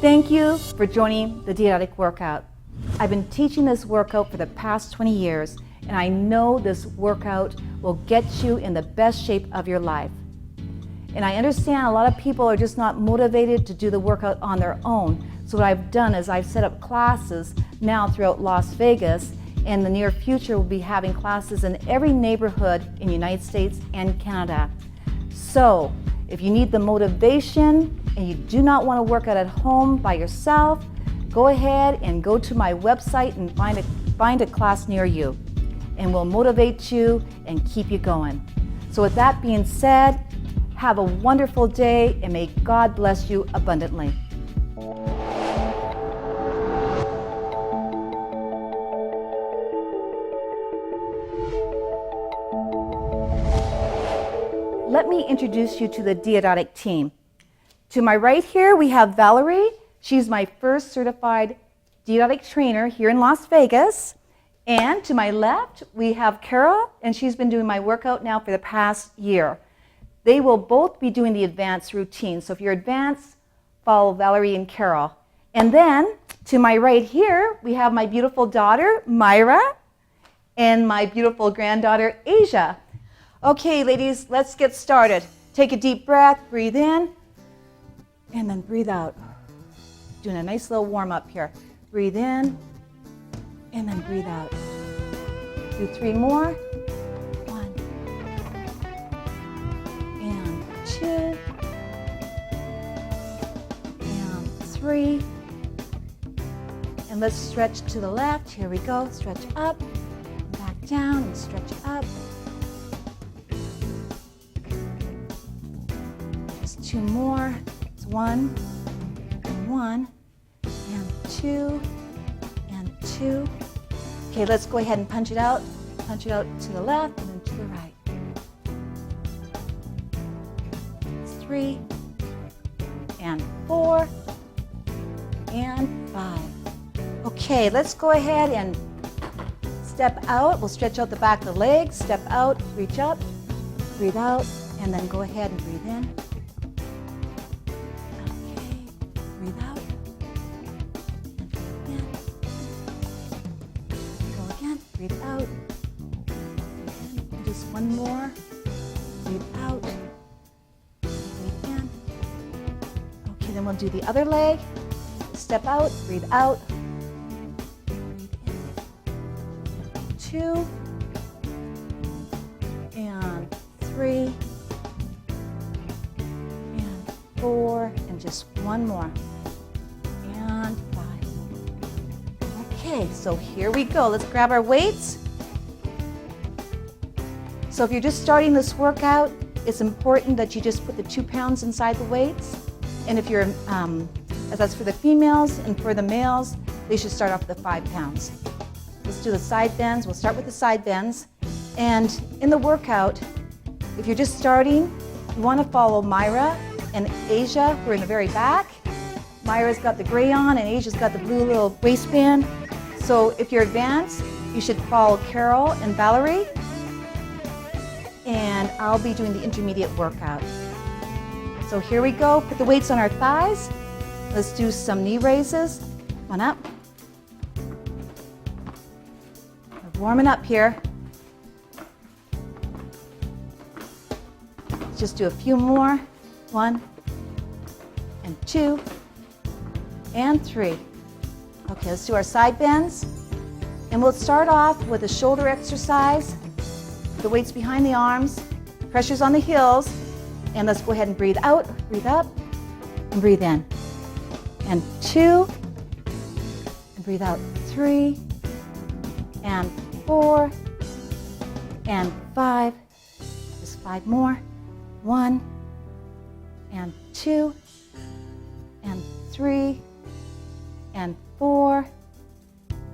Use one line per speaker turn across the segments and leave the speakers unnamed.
Thank you for joining the Dioditic workout. I've been teaching this workout for the past 20 years, and I know this workout will get you in the best shape of your life. And I understand a lot of people are just not motivated to do the workout on their own. So what I've done is I've set up classes now throughout Las Vegas. In the near future, we'll be having classes in every neighborhood in the United States and Canada. So if you need the motivation and you do not want to work out at home by yourself, go ahead and go to my website and find a class near you. And we'll motivate you and keep you going. So with that being said, have a wonderful day and may God bless you abundantly. Let me introduce you to the Diodatic team. To my right here, we have Valerie. She's my first certified Diodatic trainer here in Las Vegas. And to my left, we have Carol, and she's been doing my workout now for the past year. They will both be doing the advanced routine. So if you're advanced, follow Valerie and Carol. And then to my right here, we have my beautiful daughter, Myra, and my beautiful granddaughter, Asia. Okay, ladies, let's get started. Take a deep breath, breathe in, and then breathe out. Doing a nice little warm up here. Breathe in, and then breathe out. Do 3 more. 1, and 2, and 3. And let's stretch to the left. Here we go. Stretch up, back down, and stretch up. Just 2 more. It's 1, and 1, and 2, and 2. Okay, let's go ahead and punch it out. Punch it out to the left and then to the right. It's 3, and 4, and 5. Okay, let's go ahead and step out. We'll stretch out the back of the legs. Step out, reach up, breathe out, and then go ahead and breathe in. Okay, breathe out. Breathe out. And just 1 more. Breathe out. Breathe in. Okay, then we'll do the other leg. Step out, breathe out. Breathe in. 2, and 3, and 4, and just 1 more. And 5. Okay, so here we go. Let's grab our weights. So if you're just starting this workout, it's important that you just put the 2 pounds inside the weights. And if you're, that's for the females, and for the males, they should start off with the 5 pounds. Let's do the side bends. We'll start with the side bends. And in the workout, if you're just starting, you want to follow Myra and Asia, who are in the very back. Myra's got the gray on, and Asia's got the blue little waistband. So if you're advanced, you should follow Carol and Valerie. And I'll be doing the intermediate workout. So here we go. Put the weights on our thighs. Let's do some knee raises. Come on up. We're warming up here. Let's just do a few more. 1, and 2, and 3. Okay, let's do our side bends. And we'll start off with a shoulder exercise. The weights behind the arms, pressure's on the heels. And let's go ahead and breathe out, breathe up, and breathe in. And 2, and breathe out. 3, and 4, and 5. Just 5 more. 1, and 2, and 3, and 4,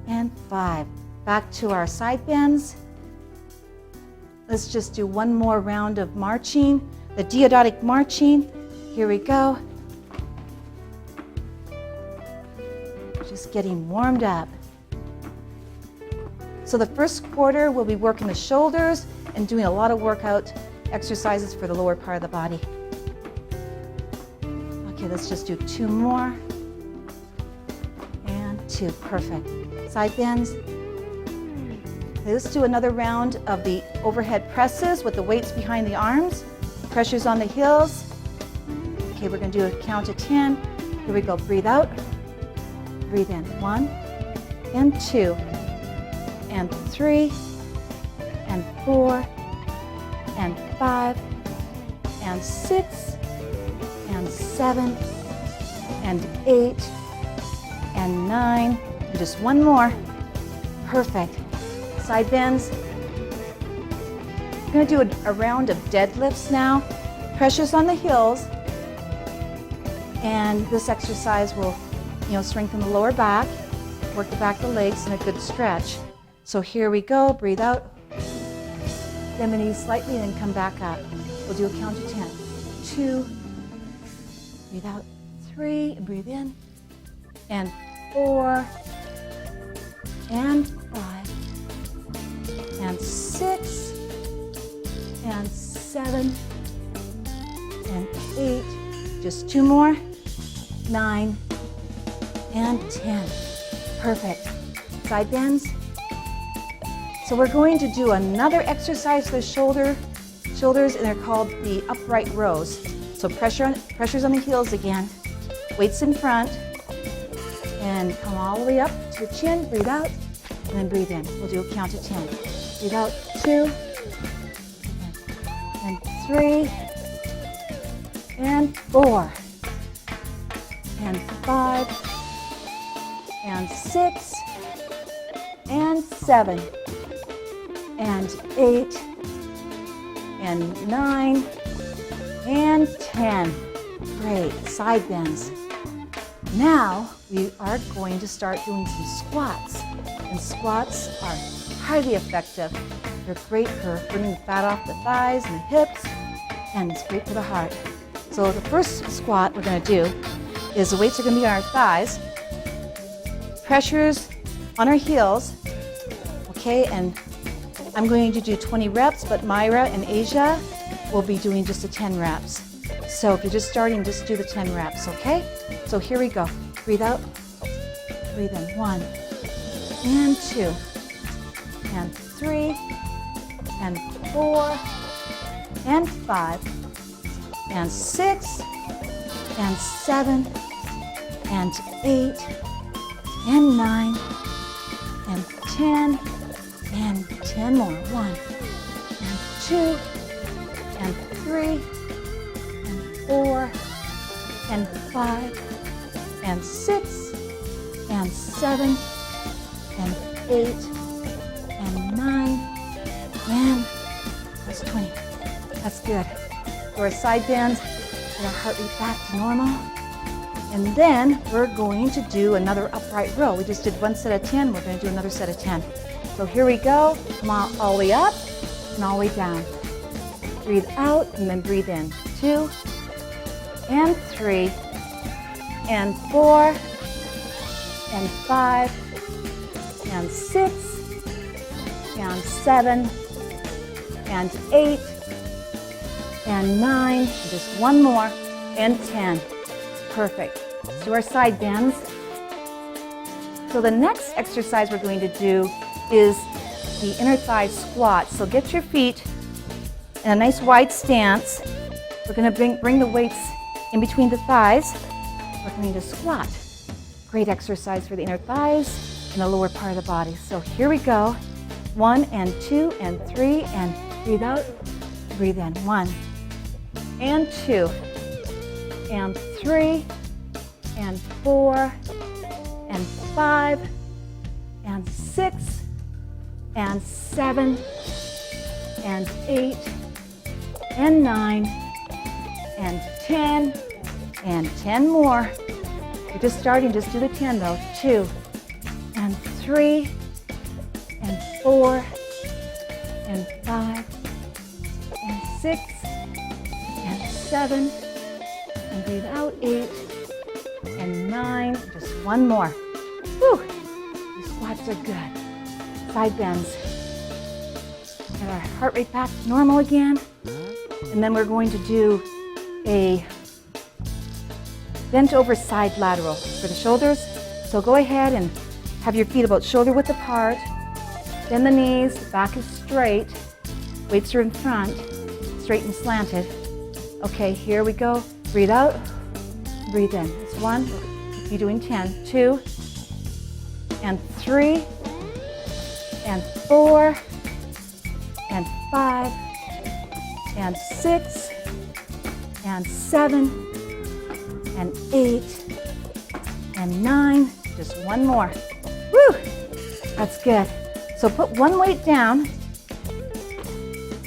and 5. Back to our side bends. Let's just do 1 more round of marching, the Diodatic marching. Here we go. just getting warmed up. So the first quarter, we'll be working the shoulders and doing a lot of workout exercises for the lower part of the body. Okay, let's just do 2 more. And 2, perfect. Side bends. Okay, let's do another round of the overhead presses with the weights behind the arms. Pressures on the heels. Okay, we're going to do a count of 10. Here we go. Breathe out. Breathe in. 1 and 2 and 3 and 4 and 5 and 6 and 7 and 8 and 9. And just 1 more. Perfect. Side bends. We're going to do a round of deadlifts now. Pressures on the heels. And this exercise will, strengthen the lower back, work the back of the legs, and a good stretch. So here we go. Breathe out. Bend the knees slightly and then come back up. We'll do a count of 10. 2. Breathe out. 3. And breathe in. And 4. And 5. And 6. And 7. And 8. Just 2 more. 9 and 10. Perfect. Side bends. So we're going to do another exercise for the shoulders, and they're called the upright rows. So pressures on the heels again. Weights in front. And come all the way up to the chin. Breathe out. And then breathe in. We'll do a count of 10. Breathe out. 2. And 3. And 4. And 5. And 6. And 7. And 8. And 9. And 10. Great. Side bends. Now we are going to start doing some squats. And squats are highly effective. They're great for burning the fat off the thighs and the hips, and it's great for the heart. So the first squat we're going to do is the weights are going to be on our thighs, pressures on our heels, okay, and I'm going to do 20 reps, but Myra and Asia will be doing just the 10 reps. So if you're just starting, just do the 10 reps, okay? So here we go. Breathe out, breathe in. 1 and 2 and 3 and 4 and 5 and 6 and 7 and 8 and 9 and 10 and 10 more. 1 and 2 and 3 and 4 and 5 and 6 and 7 and 8 and 9 and that's 20. That's good. So our side bends, get our heart rate back to normal. And then we're going to do another upright row. We just did one set of 10. We're going to do another set of 10. So here we go. Come on, all the way up and all the way down. Breathe out and then breathe in. 2 and 3 and 4 and 5 and 6 and 7 and 8 and 9, and just 1 more, and 10. Perfect. Let's do our side bends. So the next exercise we're going to do is the inner thigh squat. So get your feet in a nice wide stance. We're going to bring the weights in between the thighs. We're going to squat. Great exercise for the inner thighs and the lower part of the body. So here we go. 1 and 2 and 3 and breathe out, breathe in. 1 and 2 and 3 and 4 and 5 and 6 and 7 and 8 and 9 and 10 and 10 more. You're just starting, just do the 10 though. 2 and 3 and 4 and 5 and 6 and 7 and breathe out. 8 and 9. Just 1 more. Whew. These squats are good. Side bends. Get our heart rate back to normal again. And then we're going to do a bent over side lateral for the shoulders. So go ahead and have your feet about shoulder width apart. Bend the knees, back is straight. Weights are in front, straight and slanted. Okay, here we go. Breathe out, breathe in. It's 1, you're doing 10, 2, and 3, and 4, and 5, and 6, and 7, and 8, and 9. Just one more. Woo! That's good. So put one weight down.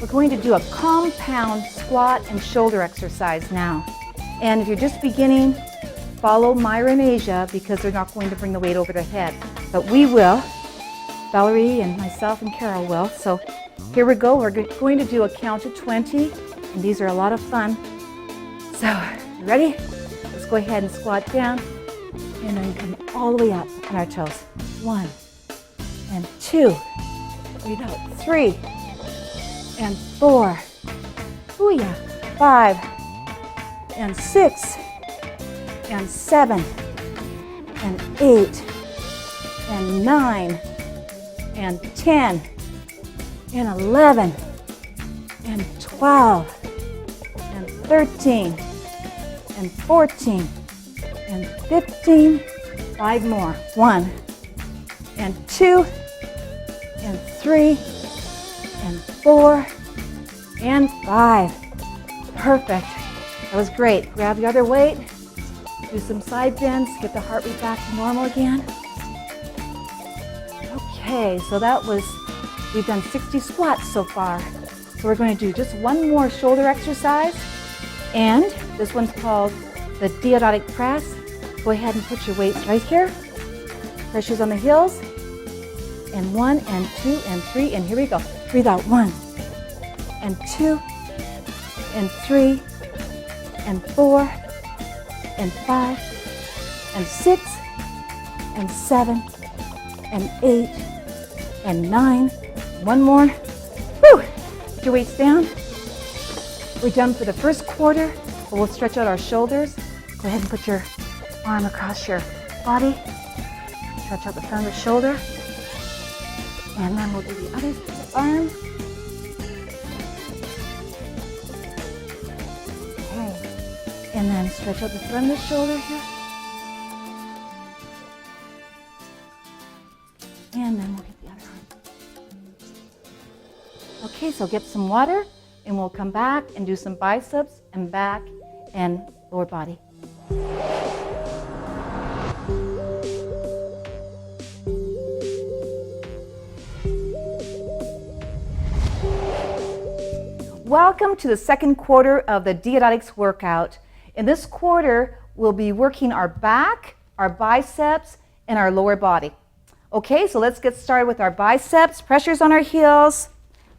We're going to do a compound squat and shoulder exercise now. And if you're just beginning, follow Myra and Asia because they're not going to bring the weight over their head. But we will. Valerie and myself and Carol will. So here we go. We're going to do a count of 20. And these are a lot of fun. So, you ready? Let's go ahead and squat down. And then come all the way up on our toes. 1 and 2. Breathe out. 3 and 4. Ooh, yeah. 5 and 6 and 7 and 8 and 9 and 10 and 11 and 12 and 13 and 14 and 15. 5 more. 1 and 2 and 3 and 4 and 5. Perfect. That was great. Grab the other weight. Do some side bends. Get the heart rate back to normal again. Okay, so we've done 60 squats so far. So we're going to do just one more shoulder exercise. And this one's called the Diodati press. Go ahead and put your weights right here. Pressure's on the heels. And 1 and 2 and 3. And here we go. Breathe out. 1 and 2 and 3 and 4 and 5 and 6 and 7 and 8 and 9. One more. Woo! Put your weights down. We're done for the first quarter, but we'll stretch out our shoulders. Go ahead and put your arm across your body. Stretch out the front of the shoulder. And then we'll do the other arm. Okay. And then stretch out the front of the shoulder here. And then we'll get the other arm. Okay, so get some water and we'll come back and do some biceps and back and lower body. Welcome to the second quarter of the Diodatics workout. In this quarter, we'll be working our back, our biceps, and our lower body. Okay, so let's get started with our biceps. Pressure's on our heels.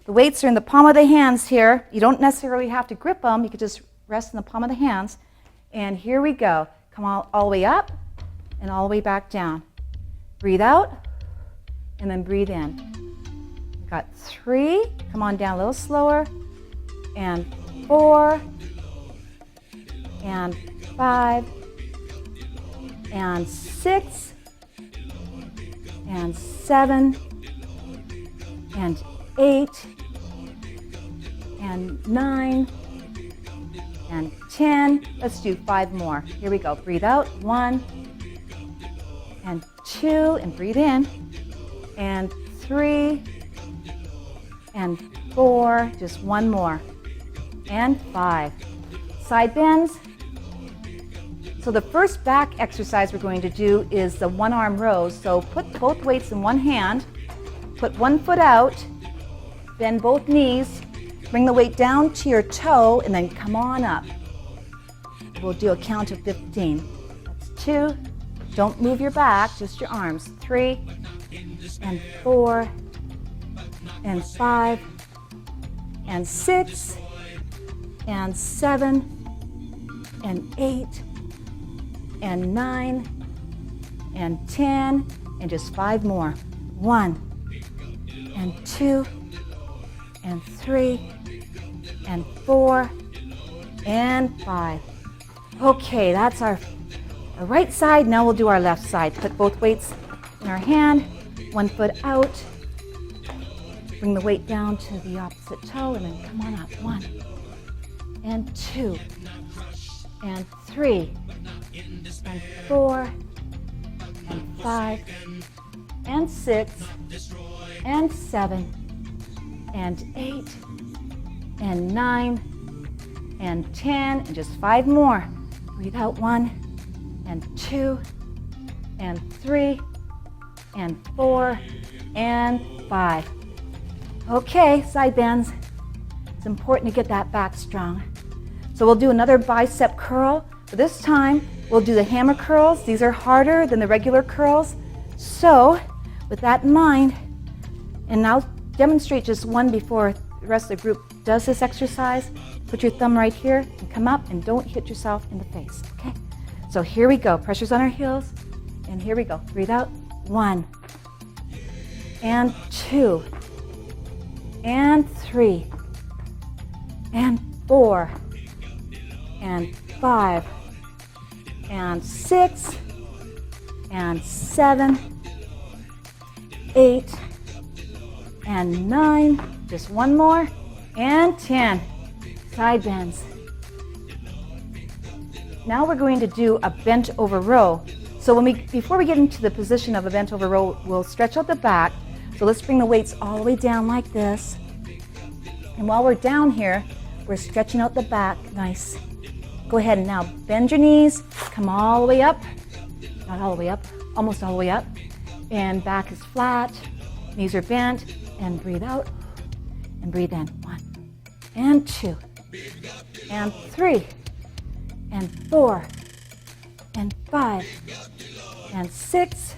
The weights are in the palm of the hands here. You don't necessarily have to grip them. You can just rest in the palm of the hands. And here we go. Come all the way up and all the way back down. Breathe out and then breathe in. We've got 3. Come on down a little slower. And 4. And 5. And 6. And 7. And 8. And 9. And 10. Let's do 5 more. Here we go. Breathe out. 1. And 2. And breathe in. And 3. And 4. Just 1 more. And 5. Side bends. So the first back exercise we're going to do is the one arm rows. So put both weights in one hand, put one foot out, bend both knees, bring the weight down to your toe, and then come on up. We'll do a count of 15. That's 2. Don't move your back, just your arms. 3 and 4 and 5 and 6 and 7 and 8 and 9 and 10, and just 5 more. 1, and 2, and 3, and 4, and 5. Okay, that's our right side. Now we'll do our left side. Put both weights in our hand, 1 foot out. Bring the weight down to the opposite toe, and then come on up. 1, and 2, and 3, and 4, and 5, and 6, and 7, and 8, and 9, and 10, and just 5 more. Breathe out. 1, and 2, and 3, and 4, and 5. Okay, side bends. It's important to get that back strong. So we'll do another bicep curl, but this time we'll do the hammer curls. These are harder than the regular curls. So with that in mind, and I'll demonstrate just one before the rest of the group does this exercise. Put your thumb right here and come up, and don't hit yourself in the face, okay? So here we go. Pressure's on our heels, and here we go. Breathe out. 1, and 2, and 3, and 4, and 5, and 6, and 7, 8, and 9, just 1 more, and 10. Side bends. Now we're going to do a bent over row. So before we get into the position of a bent over row, we'll stretch out the back. So let's bring the weights all the way down like this. And while we're down here, we're stretching out the back. Nice. Go ahead and now bend your knees. Come all the way up. Not all the way up. Almost all the way up. And back is flat. Knees are bent. And breathe out. And breathe in. 1, and 2, and 3, and 4, and 5, and 6.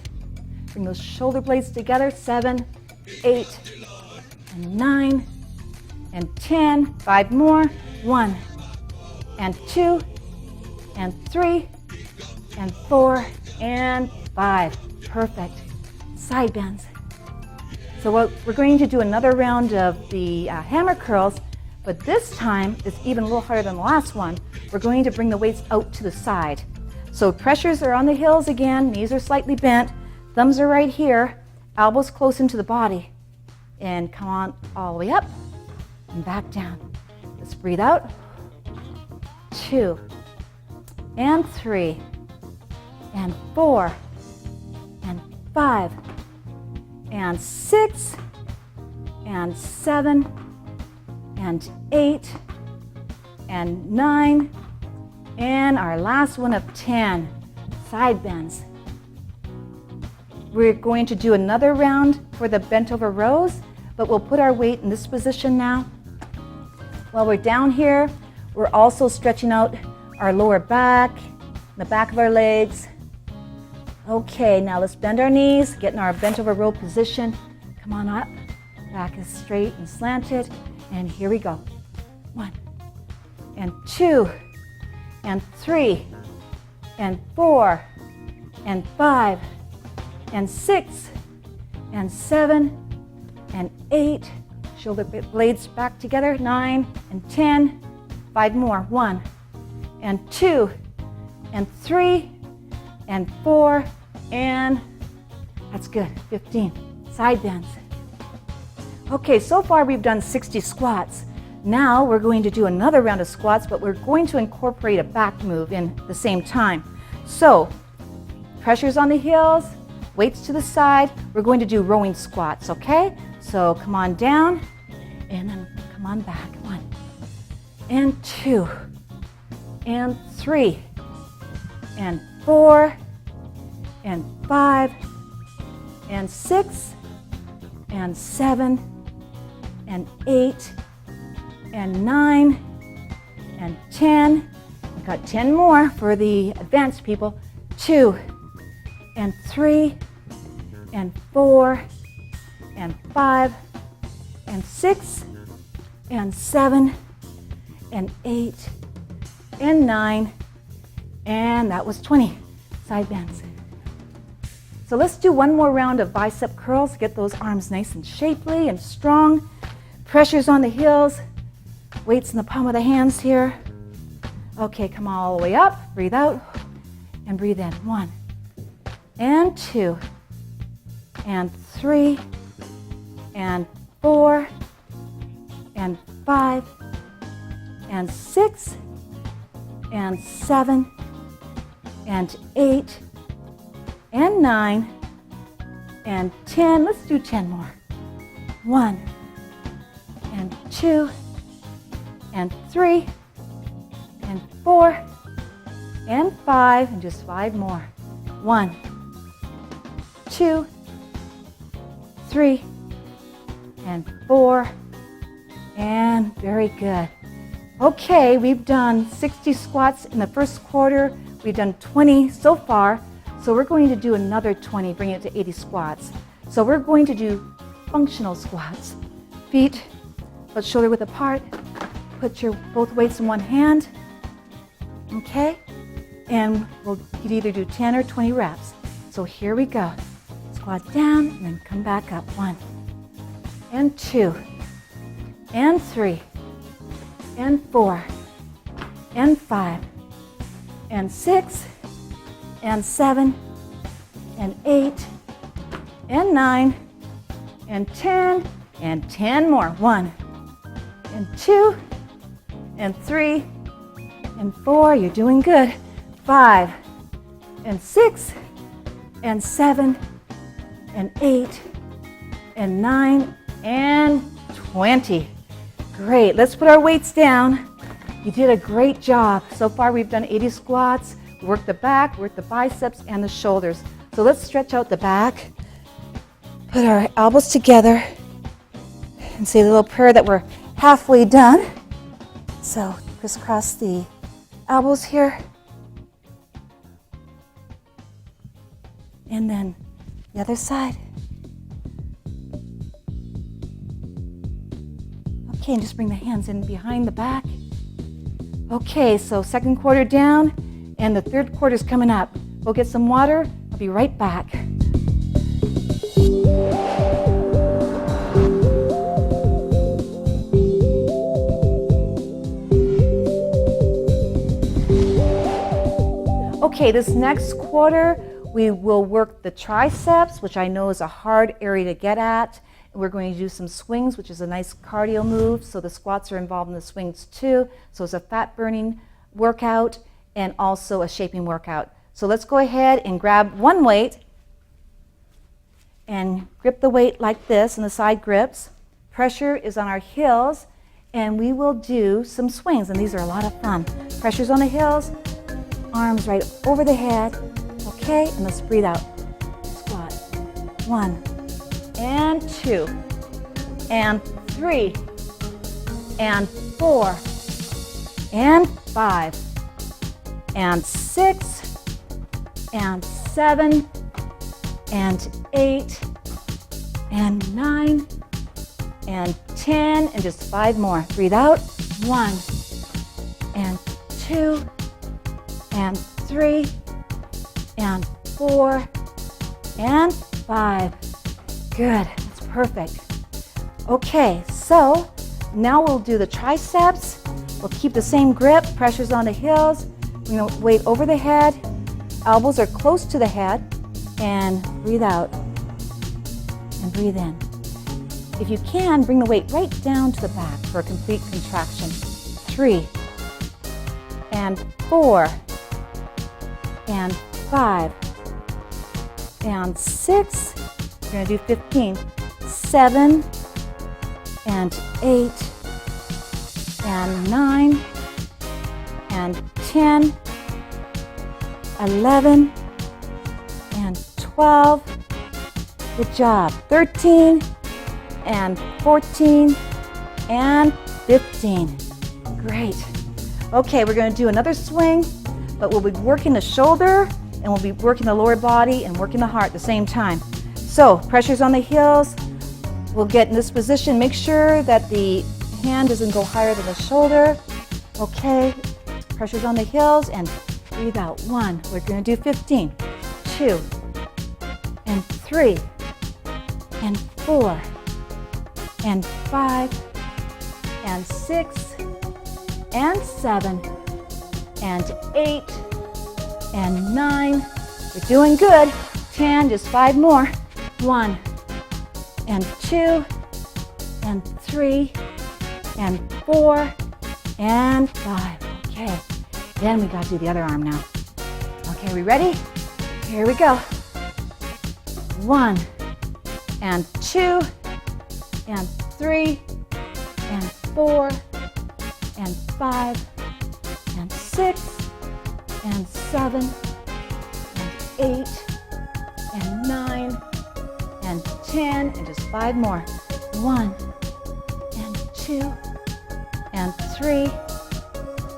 Bring those shoulder blades together. 7, 8, and 9, and 10. 5 more. 1, and 2, and 3, and 4, and 5. Perfect. Side bends. So we're going to do another round of the hammer curls, but this time it's even a little harder than the last one. We're going to bring the weights out to the side. So pressures are on the heels again, knees are slightly bent, thumbs are right here, elbows close into the body. And come on all the way up and back down. Let's breathe out. 2, and 3, and 4, and 5, and 6, and 7, and 8, and 9, and our last one of 10, side bends. We're going to do another round for the bent over rows, but we'll put our weight in this position now. While we're down here, we're also stretching out our lower back, the back of our legs. Okay, now let's bend our knees, get in our bent over row position. Come on up. Back is straight and slanted. And here we go. 1, and 2, and 3, and 4, and 5, and 6, and 7, and 8. Shoulder blades back together. 9, and 10. 5 more. 1, and 2, and 3, and 4, and that's good. 15. Side bends. Okay, so far we've done 60 squats. Now we're going to do another round of squats, but we're going to incorporate a back move in the same time. So, pressure's on the heels, weights to the side. We're going to do rowing squats, okay? So come on down, and then come on back. 1, and 2, and 3, and 4, and 5, and 6, and 7, and 8, and 9, and 10. We've got 10 more for the advanced people. 2, and 3, and 4, and 5, and 6, and 7, and 8, and 9, and that was 20. Side bends. So let's do one more round of bicep curls. Get those arms nice and shapely and strong. Pressures on the heels. Weights in the palm of the hands here. Okay, come all the way up. Breathe out and breathe in. 1 and 2 and 3 and 4 and 5 and 6 and 7 and 8 and 9 and 10. Let's do 10 more. 1 and 2 and 3 and 4 and 5 and just 5 more. 1, 2, 3 and 4 and very good. Okay, we've done 60 squats in the first quarter. We've done 20 so far. So we're going to do another 20, bring it to 80 squats. So we're going to do functional squats. Feet, but shoulder width apart. Put your both weights in one hand. Okay? And you could either do 10 or 20 reps. So here we go. Squat down and then come back up. 1 and 2 and 3 and 4 and 5 and 6 and 7 and 8 and 9 and 10 more. 1 and 2 and 3 and 4. You're doing good. 5 and 6 and 7 and 8 and 9 and 20. Great. Let's put our weights down. You did a great job. So far we've done 80 squats. Work the back, work the biceps and the shoulders. So let's stretch out the back. Put our elbows together and say a little prayer that we're halfway done. So crisscross the elbows here. And then the other side. Okay, and just bring the hands in behind the back. Okay, so second quarter down, and the third quarter's coming up. Go get some water. I'll be right back. Okay, this next quarter, we will work the triceps, which I know is a hard area to get at. We're going to do some swings, which is a nice cardio move. So the squats are involved in the swings too. So it's a fat burning workout and also a shaping workout. So let's go ahead and grab one weight and grip the weight like this in the side grips. Pressure is on our heels, and we will do some swings, and these are a lot of fun. Pressure's on the heels, arms right over the head. Okay, and let's breathe out. Squat. 1 and 2 and 3 and 4 and 5 and 6 and 7 and 8 and 9 and 10 and just 5 more. Breathe out. 1 and 2 and 3 and 4 and 5. Good, that's perfect. Okay, so now we'll do the triceps. We'll keep the same grip, pressure's on the heels. Bring the weight over the head, elbows are close to the head, and breathe out and breathe in. If you can, bring the weight right down to the back for a complete contraction. 3 and 4 and 5 and 6. We're going to do 15. 7 and 8 and 9 and 10, 11 and 12. Good job. 13 and 14 and 15. Great. Okay, we're going to do another swing, but we'll be working the shoulder and we'll be working the lower body and working the heart at the same time. So, pressure's on the heels. We'll get in this position. Make sure that the hand doesn't go higher than the shoulder. Okay, pressure's on the heels and breathe out. 1. We're going to do 15. 2 and 3, and 4, and 5, and 6, and 7, and 8, and 9. You're doing good. 10, just 5 more. 1, and 2, and 3, and 4, and 5. Okay, then we gotta do the other arm now. Okay, we ready? Here we go. 1, and 2, and 3, and 4, and 5, and 6, and 7, and 8, and 9, and 10, and just 5 more. 1, and 2, and 3,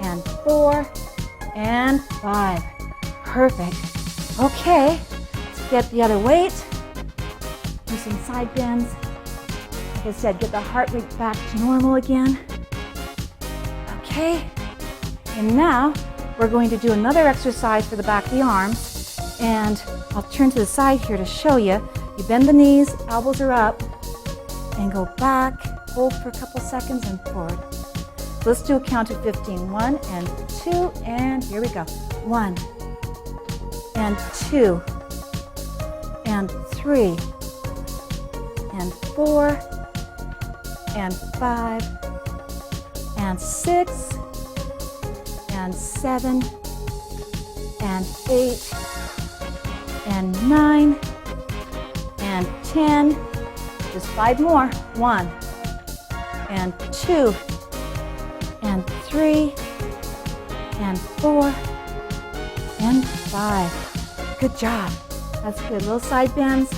and 4, and 5. Perfect. Okay, let's get the other weight. Do some side bends. Like I said, get the heart rate back to normal again. Okay, and now we're going to do another exercise for the back of the arms. And I'll turn to the side here to show you. You bend the knees, elbows are up, and go back, hold for a couple seconds, and forward. So let's do a count of 15. 1 and 2, and here we go. 1, and 2, and 3, and 4, and 5, and 6, and 7, and 8, and 9, and 10. Just 5 more. 1, and 2, and 3, and 4, and 5. Good job. That's good. Little side bends.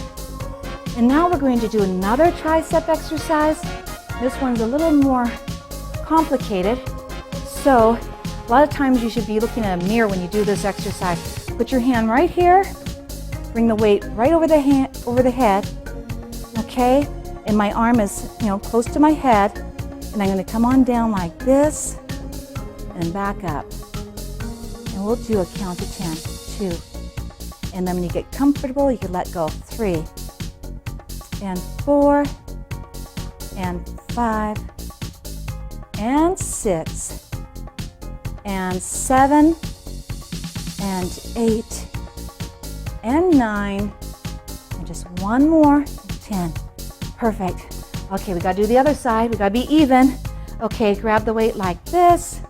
And now we're going to do another tricep exercise. This one's a little more complicated. So a lot of times you should be looking at a mirror when you do this exercise. Put your hand right here. Bring the weight right over the head. Okay? And my arm is, close to my head. And I'm going to come on down like this and back up. And we'll do a count of 10. 2. And then when you get comfortable, you can let go. 3, and 4, and 5, and 6, and 7, and 8, and 9, and just 1 more. 10. Perfect. Okay, we got to do the other side. We got to be even. Okay, grab the weight like this,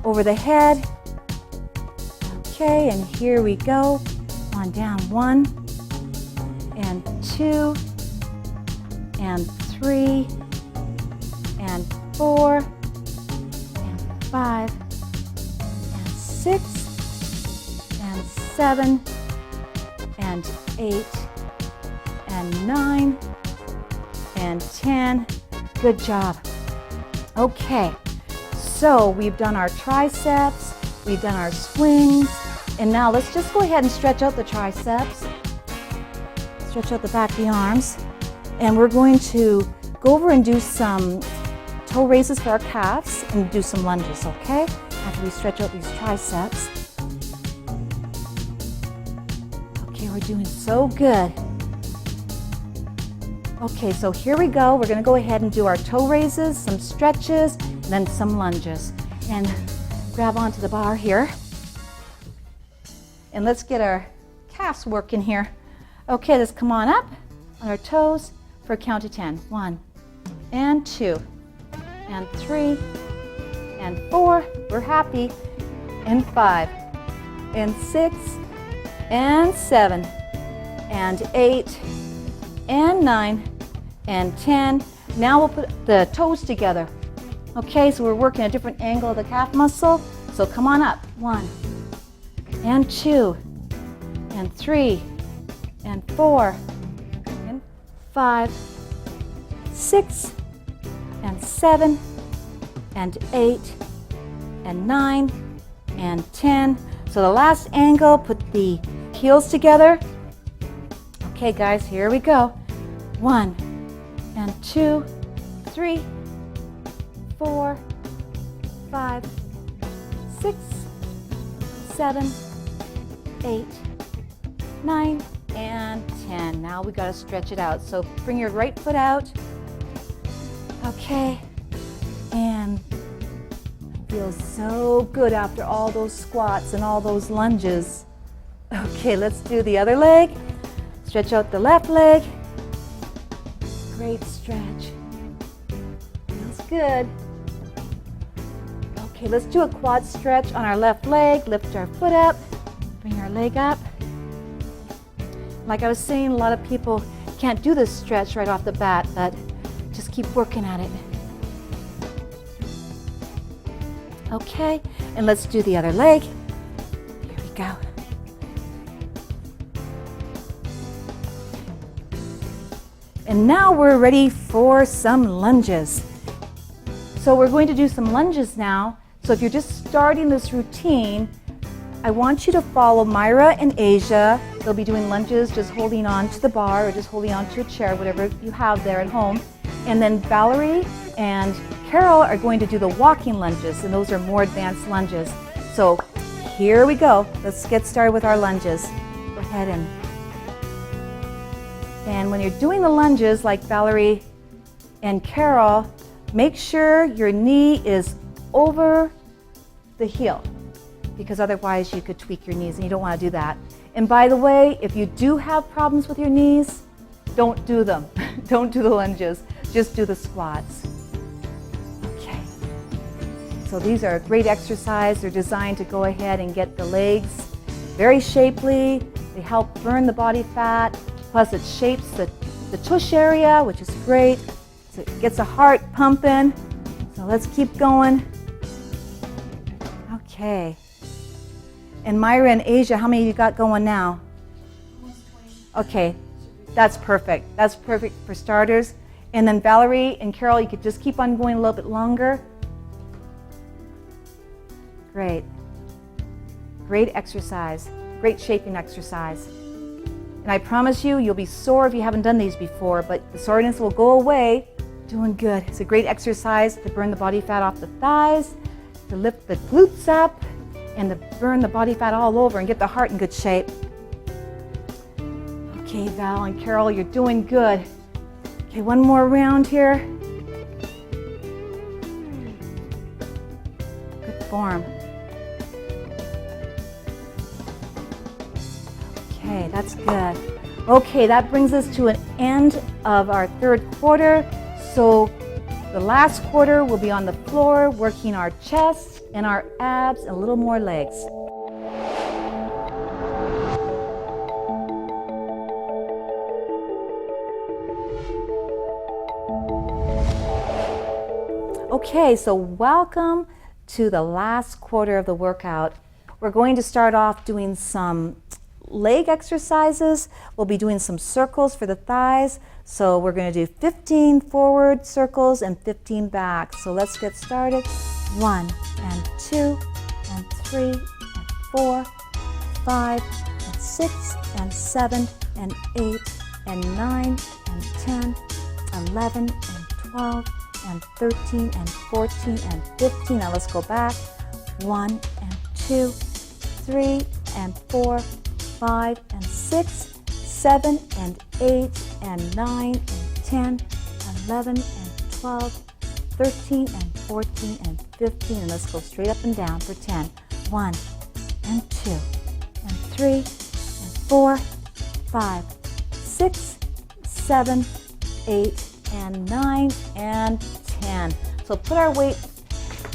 over the head. Okay, and here we go. On down. 1, and 2, and 3, and 4, and 5, and 6, and 7, and 8, and 9, and 10. Good job. Okay, so we've done our triceps, we've done our swings, and now let's just go ahead and stretch out the triceps, stretch out the back of the arms, and we're going to go over and do some toe raises for our calves and do some lunges, okay? After we stretch out these triceps. Okay, we're doing so good. Okay, so here we go. We're going to go ahead and do our toe raises, some stretches, and then some lunges. And grab onto the bar here. And let's get our calves working here. Okay, let's come on up on our toes for a count of 10. 1, and 2, and 3, and 4. We're happy. And 5, and 6, and 7, and 8, and 9, and 10. Now we'll put the toes together. Okay, so we're working a different angle of the calf muscle. So come on up. 1, and 2, and 3, and 4, and 5, 6, and 7, and 8, and 9, and 10. So the last angle, put the heels together. Okay guys, here we go. 1, and 2, 3, 4, 5, 6, 7, 8, 9, and 10. And now we gotta stretch it out. So bring your right foot out. Okay, and it feels so good after all those squats and all those lunges. Okay, let's do the other leg. Stretch out the left leg. Great stretch. Feels good. Okay, let's do a quad stretch on our left leg. Lift our foot up, bring our leg up. Like I was saying, a lot of people can't do this stretch right off the bat, but just keep working at it. Okay, and let's do the other leg. Here we go. And now we're ready for some lunges. So we're going to do some lunges now. So if you're just starting this routine, I want you to follow Myra and Asia. They'll be doing lunges, just holding on to the bar or just holding on to a chair, whatever you have there at home. And then Valerie and Carol are going to do the walking lunges, and those are more advanced lunges. So here we go. Let's get started with our lunges. Go ahead and when you're doing the lunges like Valerie and Carol, make sure your knee is over the heel, because otherwise you could tweak your knees and you don't want to do that. And by the way, if you do have problems with your knees, don't do them. Don't do the lunges, just do the squats. Okay, so these are a great exercise. They're designed to go ahead and get the legs very shapely. They help burn the body fat, plus it shapes the tush area, which is great. So it gets the heart pumping. So let's keep going. Okay. And Myra and Asia, how many you got going now? Almost 20. Okay, that's perfect. That's perfect for starters. And then Valerie and Carol, you could just keep on going a little bit longer. Great. Great exercise. Great shaping exercise. And I promise you, you'll be sore if you haven't done these before, but the soreness will go away. Doing good. It's a great exercise to burn the body fat off the thighs, to lift the glutes up, and to burn the body fat all over and get the heart in good shape. Okay, Val and Carol, you're doing good. Okay, one more round here. Good form. Okay, that's good. Okay, that brings us to an end of our third quarter. So the last quarter will be on the floor, working our chest and our abs and a little more legs. Okay, so welcome to the last quarter of the workout. We're going to start off doing some leg exercises. We'll be doing some circles for the thighs. So we're going to do 15 forward circles and 15 back. So let's get started. 1 and 2 and 3 and 4, 5 and 6 and 7 and 8 and 9 and 10, 11 and 12 and 13 and 14 and 15. Now let's go back. 1 and 2, 3 and 4, 5 and 6, 7 and 8 and 9 and 10, 11 and 12, 13 and 14 and 15. And let's go straight up and down for 10. 1 and 2 and 3 and 4, 5, 6, 7, 8 and 9 and 10. So put our weight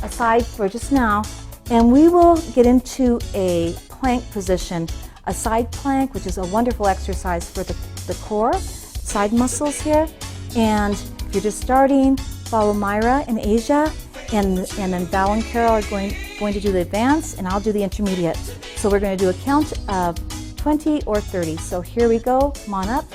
aside for just now, and we will get into a plank position. A side plank, which is a wonderful exercise for the core, side muscles here. And if you're just starting, follow Myra and Asia, and then Val and Carol are going to do the advanced, and I'll do the intermediate. So we're going to do a count of 20 or 30. So here we go. Come on up.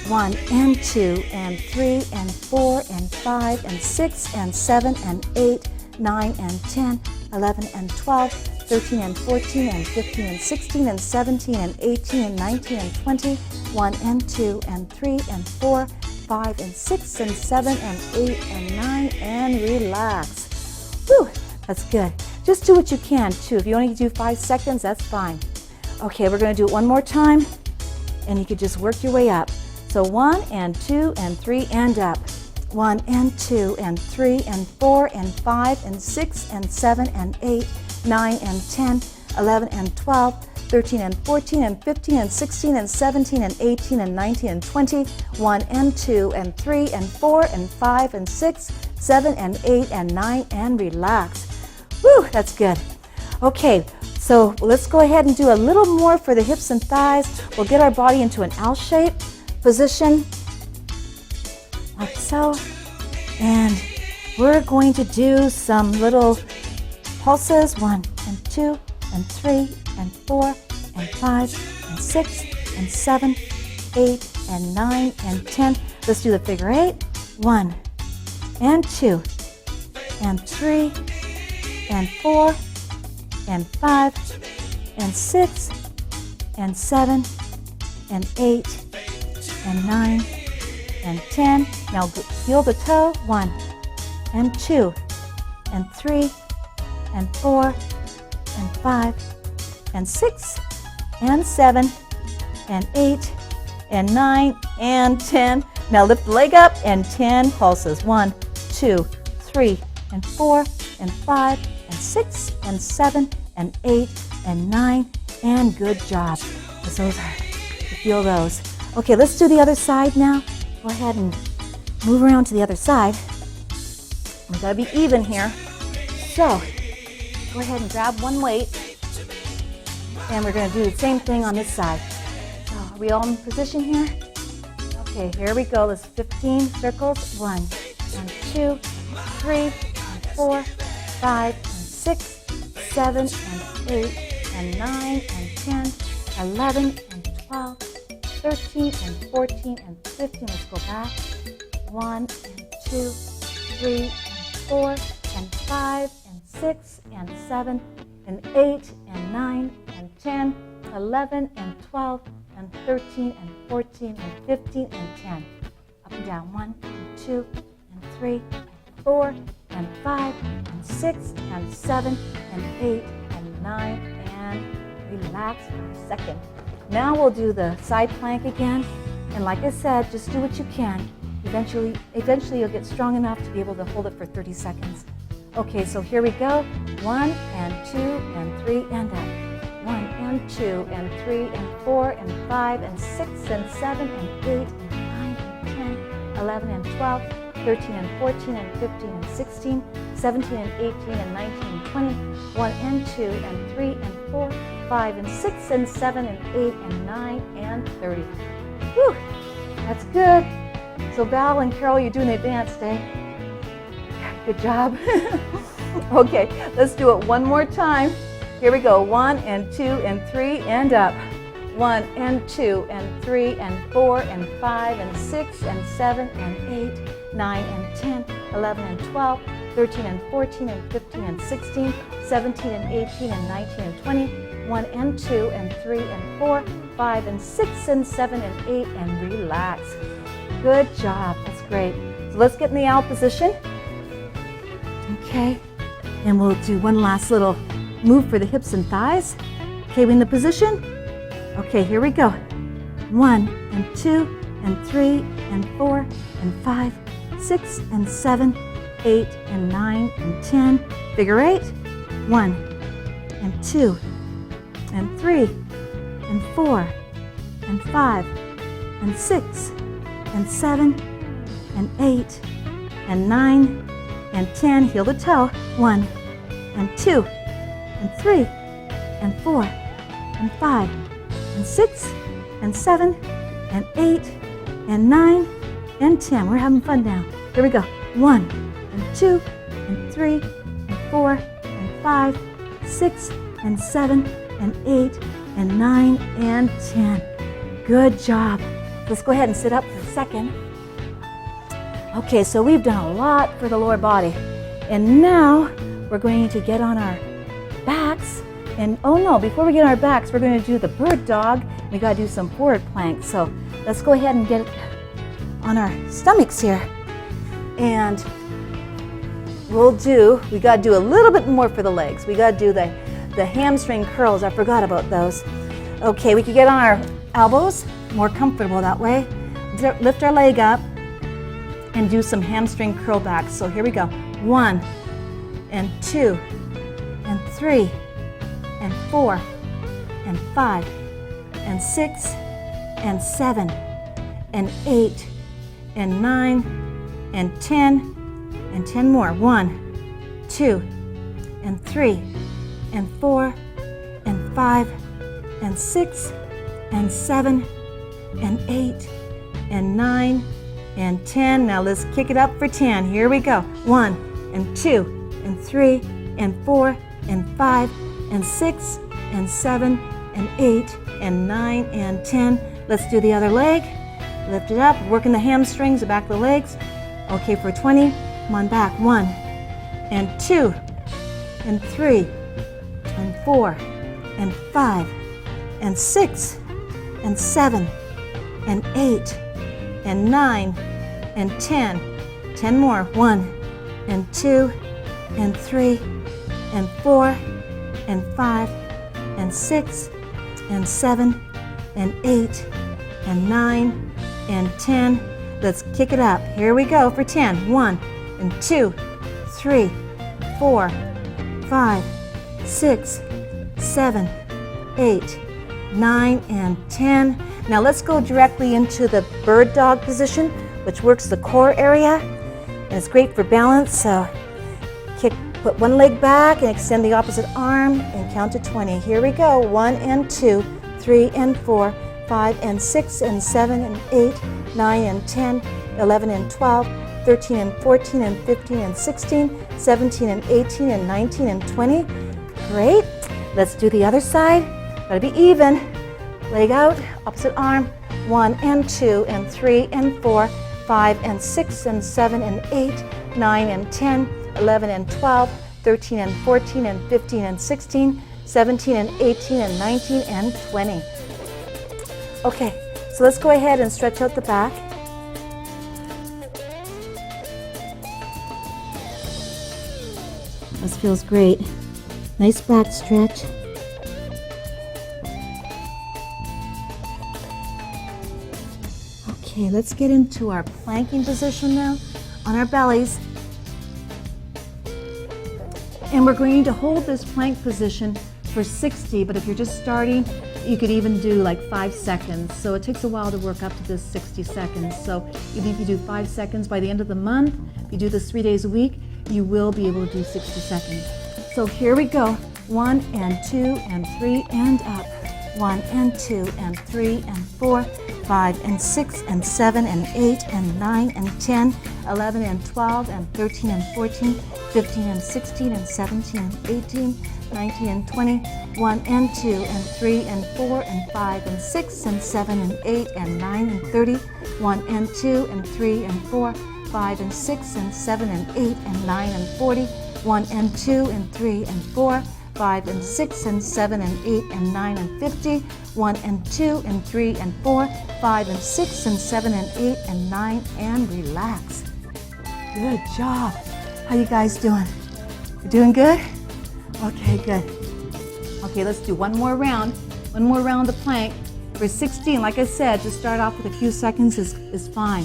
1 and 2 and 3 and 4 and 5 and 6 and 7 and 8, 9 and 10, 11 and 12, 13 and 14 and 15 and 16 and 17 and 18 and 19 and 20, 1 and 2 and 3 and 4, 5 and 6 and 7 and 8 and 9, and relax. Whew, that's good. Just do what you can too. If you only do 5 seconds, that's fine. Okay, we're going to do it one more time. and you could just work your way up. So 1 and 2 and 3 and up. 1 and 2 and 3 and 4 and 5 and 6 and 7 and 8, 9 and 10, 11 and 12, 13 and 14 and 15 and 16 and 17 and 18 and 19 and 20, 1 and 2 and 3 and 4 and 5 and 6, 7 and 8 and 9, and relax. Woo, that's good. Okay, so let's go ahead and do a little more for the hips and thighs. We'll get our body into an L shape position, like so. And we're going to do some little pulses, 1 and 2 and 3 and 4 and 5 and 6 and 7, 8 and 9 and 10. Let's do the figure 8. 1 and 2 and 3 and 4 and 5 and 6 and 7 and 8 and 9 and 10. Now heel the toe. 1 and 2 and 3 and 4 and 5 and 6 and 7 and 8 and 9 and 10. Now lift the leg up and 10 pulses. 1, 2, 3 and 4 and 5 and 6 and 7 and 8 and 9, and good job. Those are, you feel those. Okay, let's do the other side now. Go ahead and move around to the other side. We gotta be even here. So, go ahead and grab one weight, and we're gonna do the same thing on this side. So, are we all in position here? Okay, here we go. Let's 15 circles. 1 and 2, 3 and 4, 5 and 6, 7 and 8 and 9 and 10, 11 and 12, 13 and 14 and 15. Let's go back. 1 and 2, 3 and 4 and 5 and 6 and 7 and 8 and 9 and 10, 11 and 12 and 13 and 14 and 15 and 10. Up and down. 1 and 2 and 3 and 4 and 5 and 6 and 7 and 8 and 9, and relax for a second. Now we'll do the side plank again, and like I said, just do what you can. Eventually you'll get strong enough to be able to hold it for 30 seconds. Okay, so here we go. 1 and 2 and 3 and up. 1 and 2 and 3 and 4 and 5 and 6 and 7 and 8 and 9 and 10, 11 and 12, 13 and 14 and 15 and 16, 17 and 18 and 19 and 20, 1 and 2 and 3 and 4, 5 and 6 and 7 and 8 and 9 and 30. Whew, that's good. So Val and Carol, you're doing the advanced day. Good job. Okay, let's do it one more time. Here we go. 1 and 2 and 3 and up. 1 and 2 and 3 and 4 and 5 and 6 and 7 and 8, 9 and 10, 11 and 12, 13 and 14 and 15 and 16, 17 and 18 and 19 and 20, 1 and 2 and 3 and 4, 5 and 6 and 7 and 8, and relax. Good job. That's great. So let's get in the owl position. Okay, and we'll do one last little move for the hips and thighs. Okay, we in the position? Okay, here we go. 1 and 2 and 3 and 4 and 5, 6 and 7, 8 and 9 and 10. Figure 8. 1 and 2 and 3 and 4 and 5 and 6 and 7 and 8 and 9 and 10. Heel to toe. 1 and 2 and 3 and 4 and 5 and 6 and 7 and 8 and 9 and 10. We're having fun now. Here we go. 1 and 2 and 3 and 4 and 5, 6 and 7 and 8 and 9 and 10. Good job. Let's go ahead and sit up for a second. Okay, so we've done a lot for the lower body. And now we're going to get on our backs. And oh no, before we get on our backs, we're going to do the bird dog. We got to do some forward planks. So let's go ahead and get on our stomachs here. And we got to do a little bit more for the legs. We got to do the hamstring curls. I forgot about those. Okay, we can get on our elbows more comfortable that way. Lift our leg up and do some hamstring curl backs. So here we go. 1 and 2 and 3 and 4 and 5 and 6 and 7 and 8 and 9 and 10 and 10 more. 1, 2 and 3 and 4 and 5 and 6 and 7 and 8 and 9 and 10. Now let's kick it up for 10. Here we go. 1 and 2 and 3 and 4 and 5 and 6 and 7 and 8 and 9 and 10. Let's do the other leg. Lift it up, working the hamstrings, the back of the legs. Okay, for 20, come on back. 1 and 2 and 3 and 4 and 5 and 6 and 7 and 8 and 9 and 10. 10 more. 1 and 2 and 3 and 4 and 5 and 6 and 7 and 8 and 9 and 10. Let's kick it up. Here we go for 10. 1 and 2, 3, 4, 5, 6, 7, 8, 9, and 10. Now let's go directly into the bird dog position, which works the core area, and it's great for balance. So put one leg back and extend the opposite arm and count to 20. Here we go. 1 and 2, 3 and 4, 5 and 6 and 7 and 8, 9 and 10, 11 and 12, 13 and 14 and 15 and 16, 17 and 18 and 19 and 20. Great. Let's do the other side. Gotta be even. Leg out, opposite arm. 1 and 2 and 3 and 4, 5 and 6 and 7 and 8, 9 and 10, 11 and 12, 13 and 14 and 15 and 16, 17 and 18 and 19 and 20. Okay, so let's go ahead and stretch out the back. This feels great. Nice back stretch. Okay, let's get into our planking position now on our bellies. And we're going to hold this plank position for 60, but if you're just starting, you could even do like 5 seconds. So it takes a while to work up to this 60 seconds. So even if you do 5 seconds by the end of the month, if you do this 3 days a week, you will be able to do 60 seconds. So here we go. 1 and 2 and 3 and up. 1 and 2 and 3 and 4, 5 and 6 and 7 and 8 and 9 and 10, 11 and 12 and 13 and 14, 15 and 16 and 17 and 18, 19 and 20, 1 and 2 and 3 and 4 and 5 and 6 and 7 and 8 and 9 and 30, 1 and 2 and 3 and 4, 5 and 6 and 7 and 8 and 9 and 40, 1 and 2 and 3 and 4, 5 and 6 and 7 and 8 and 9 and 50, 1 and 2 and 3 and 4, 5 and 6 and 7 and 8 and 9, and relax. Good job. How you guys doing? You doing good? Okay, good. Okay, let's do one more round. One more round of the plank. For 16, like I said, just start off with a few seconds is fine.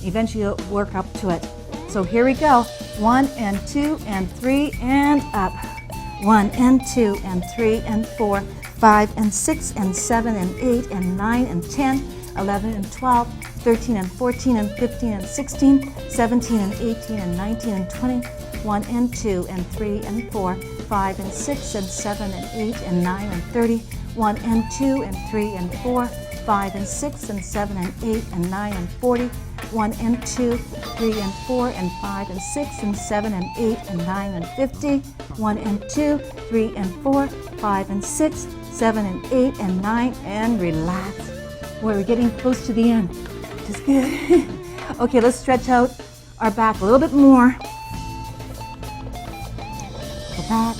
Eventually you'll work up to it. So here we go. 1 and 2 and 3 and up. 1 and 2 and 3 and 4, 5 and 6 and 7 and 8 and 9 and 10, 11 and 12, 13 and 14 and 15 and 16, 17 and 18 and 19 and 20, 1 and 2 and 3 and 4, 5 and 6 and 7 and 8 and 9 and 30, 1 and 2 and 3 and 4, 5 and 6 and 7 and 8 and 9 and 40, 1 and 2, 3 and 4 and 5 and 6 and 7 and 8 and 9 and 50, 1 and 2, 3 and 4, 5 and 6, 7 and 8 and 9, and relax. Boy, we're getting close to the end, which is good. Okay, let's stretch out our back a little bit more. Go back.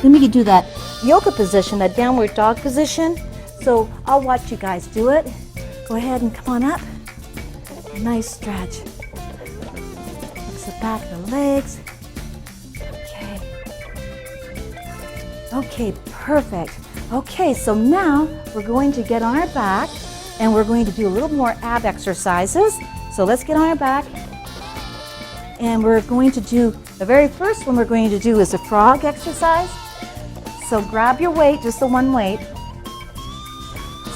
Then we can do that yoga position, that downward dog position. So I'll watch you guys do it. Go ahead and come on up. Nice stretch. Flex the back of the legs. Okay. Okay, perfect. Okay, so now we're going to get on our back and we're going to do a little more ab exercises. So let's get on our back. And we're going to do, the very first one we're going to do is a frog exercise. So grab your weight, just the one weight.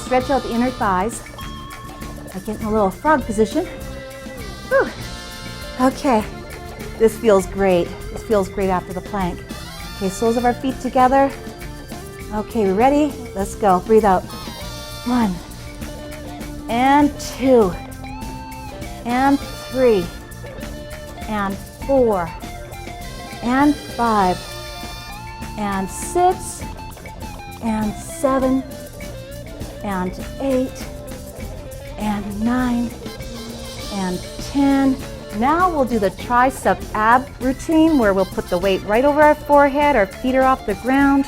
Stretch out the inner thighs. I get in a little frog position. Whew. Okay, this feels great. This feels great after the plank. Okay, soles of our feet together. Okay, we ready? Let's go. Breathe out. 1, and 2, and 3, and 4, and 5, and 6, and 7, and 8, and 9, and 10. Now we'll do the tricep ab routine where we'll put the weight right over our forehead, our feet are off the ground.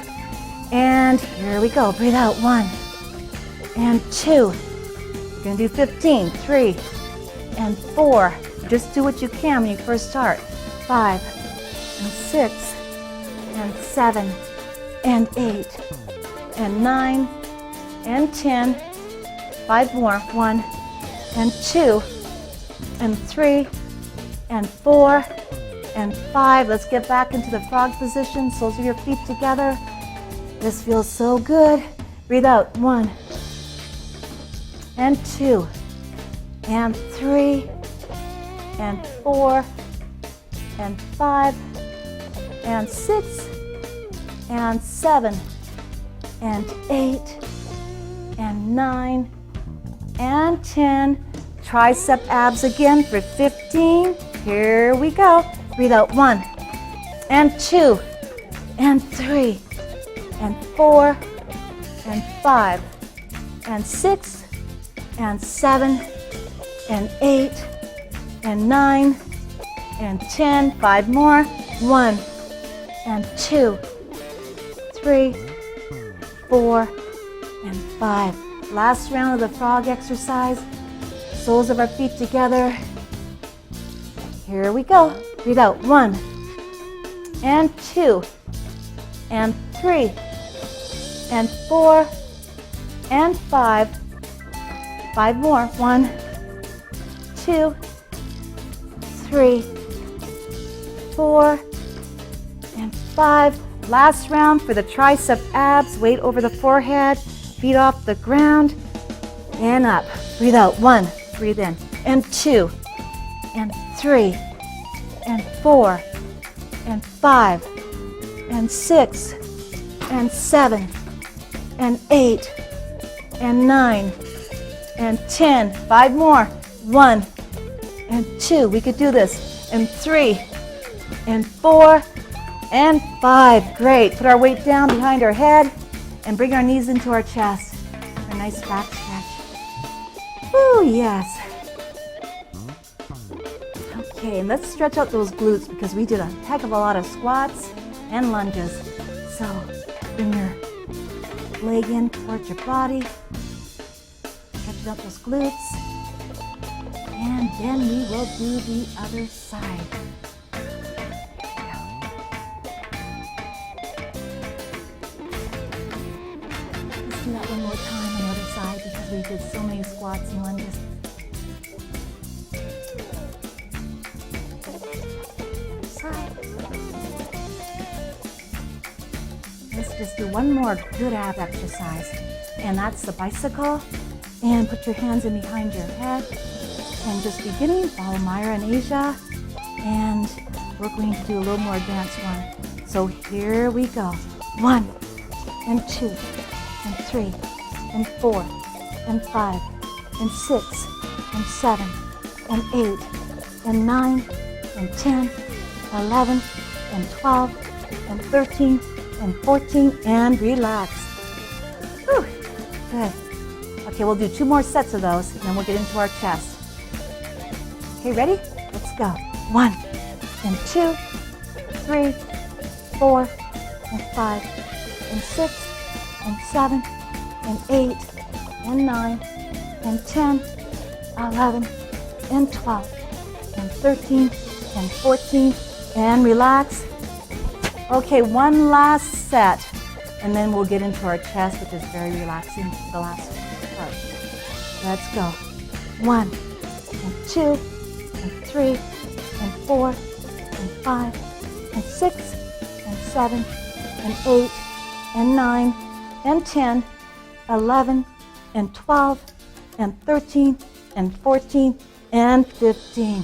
And here we go. Breathe out. 1, and 2. We're going to do 15. 3, and 4. Just do what you can when you first start. 5, and 6, and 7, and 8, and 9, and 10. 5 more. 1, and 2, and 3, and 4, and 5. Let's get back into the frog position. Soles of your feet together. This feels so good. Breathe out. 1, and 2, and 3, and 4, and 5, and 6, and 7, and 8, and 9, and 10. Tricep abs again for 15. Here we go. Breathe out. 1, and 2, and 3, and 4, and 5, and 6, and 7, and 8, and 9, and 10. 5 more. 1, and 2, 3, 4, and 5. Last round of the frog exercise. Soles of our feet together. Here we go. Breathe out. 1, and 2, and 3, and 4, and 5. 5 more. 1, 2, 3, 4, and 5. Last round for the tricep abs. Weight over the forehead, feet off the ground, and up. Breathe out. 1, breathe in, and 2, and 3, and 4, and 5, and 6, and 7, and 8, and 9, and 10. 5 more. 1, and 2. We could do this. And 3, and 4, and 5. Great. Put our weight down behind our head and bring our knees into our chest. A nice back stretch. Ooh, yes. Okay, and let's stretch out those glutes because we did a heck of a lot of squats and lunges. So bring your leg in towards your body. Stretch out those glutes. And then we will do the other side. Let's do that one more time on the other side because we did so many squats and lunges. Let's just do one more good ab exercise, and that's the bicycle. And put your hands in behind your head, and just beginning, follow Myra and Asia, and we're going to do a little more advanced one. So here we go. 1, and 2, and 3, and 4, and 5, and 6, and 7, and 8, and 9, and 10, 11, and 12, and 13, and 14, and relax. Whew. Good. Okay, we'll do 2 more sets of those, and then we'll get into our chest. Okay, ready? Let's go. 1, and 2, 3, 4, and 5, and 6, and 7, and 8, and 9, and 10, 11, and 12, and 13, and 14, and relax. Okay, one last set. and then we'll get into our chest, which is very relaxing, the last part. Let's go. 1 and 2 and 3 and 4 and 5 and 6 and 7 and 8 and 9 and 10, 11 and 12 and 13 and 14 and 15.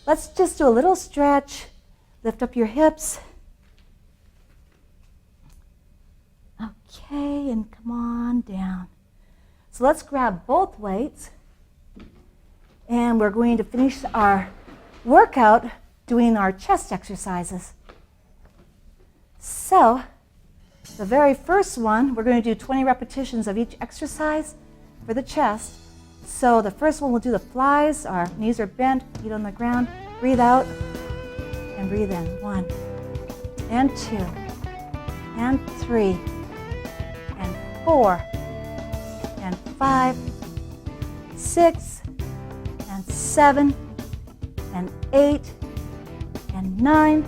Let's just do a little stretch. Lift up your hips. Okay, and come on down. So let's grab both weights, and we're going to finish our workout doing our chest exercises. So, the very first one, we're going to do 20 repetitions of each exercise for the chest. So the first one, we'll do the flies. Our knees are bent, feet on the ground. Breathe out and breathe in. 1 and 2 and 3 and 4 and 5, 6 and 7 and 8 and 9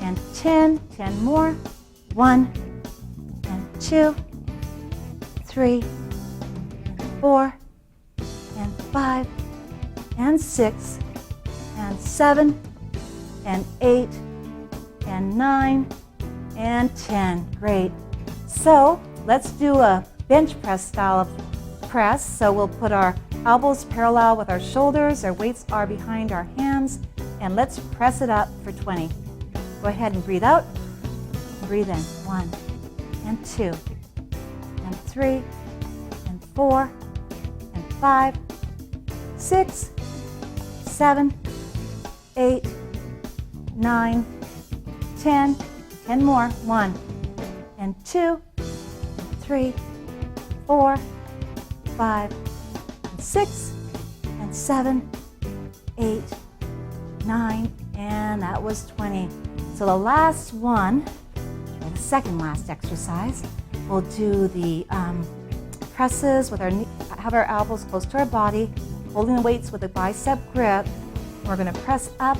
and 10. 10 more. 1 and 2, 3 and 4 and 5 and 6 and 7 and 8 and 9 and 10. Great. So let's do a bench press style of press. So we'll put our elbows parallel with our shoulders, our weights are behind our hands, and let's press it up for 20. Go ahead and breathe out. Breathe in. 1 and 2 and 3 and 4 and 5, 6, 7, 8, 9, 10. 10 more. 1 and 2 and 3, 4, 5, and 6 and 7, 8, 9, and that was 20. So the last one, the second last exercise, we'll do the presses with have our elbows close to our body, holding the weights with a bicep grip. We're going to press up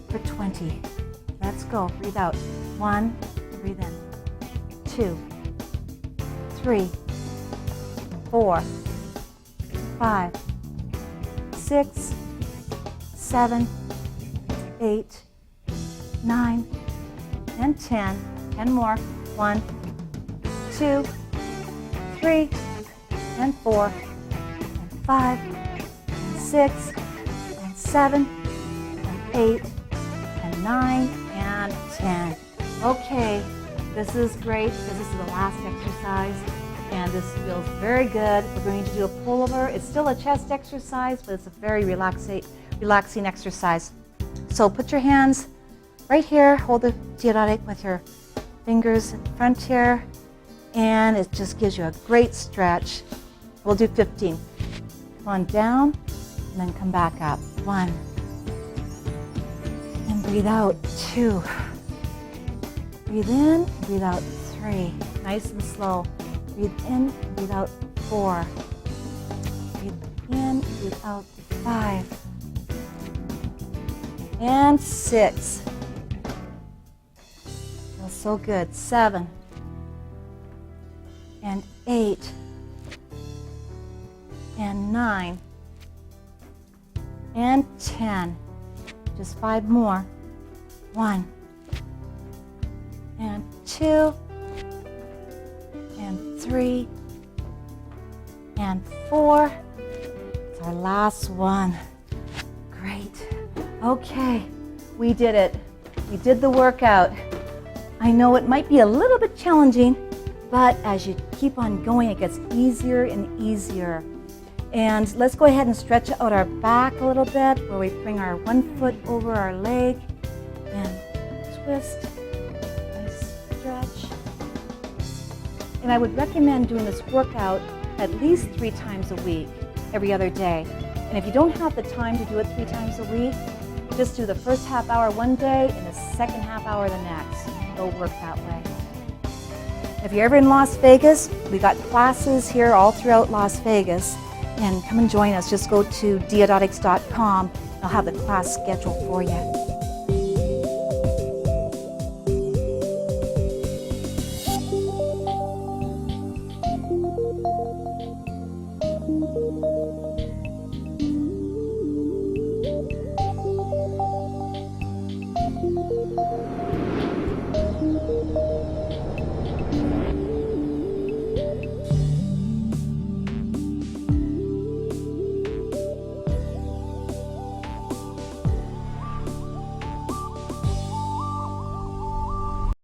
for 20. Let's go. Breathe out. 1, breathe in. 2, 3, 4, 5, 6, 7, 8, 9, and 10. 10 more. 1, 2, 3, and 4, and 5, and 6, and 7, and 8, and 9, and 10. Okay, this is great because this is the last exercise, and this feels very good. We're going to do a pullover. It's still a chest exercise, but it's a very relaxing exercise. So put your hands right here, hold the Dioditic with your fingers in front here, and it just gives you a great stretch. We'll do 15. Come on down, and then come back up. 1, and breathe out. 2, breathe in, breathe out. 3, nice and slow. Breathe in, breathe out. 4, breathe in, breathe out. 5, and 6. Feels so good. 7, and 8, and 9, and 10. Just 5 more. 1, and 2, and 3, and 4. It's our last one. Great. Okay, we did it. We did the workout. I know it might be a little bit challenging, but as you keep on going, it gets easier and easier. And let's go ahead and stretch out our back a little bit, where we bring our one foot over our leg and twist. Nice stretch. And I would recommend doing this workout at least 3 times a week, every other day. And if you don't have the time to do it 3 times a week, just do the first half hour one day and the second half hour the next. It'll work that way. If you're ever in Las Vegas, we got classes here all throughout Las Vegas. And come and join us. Just go to diodatics.com. I'll have the class scheduled for you.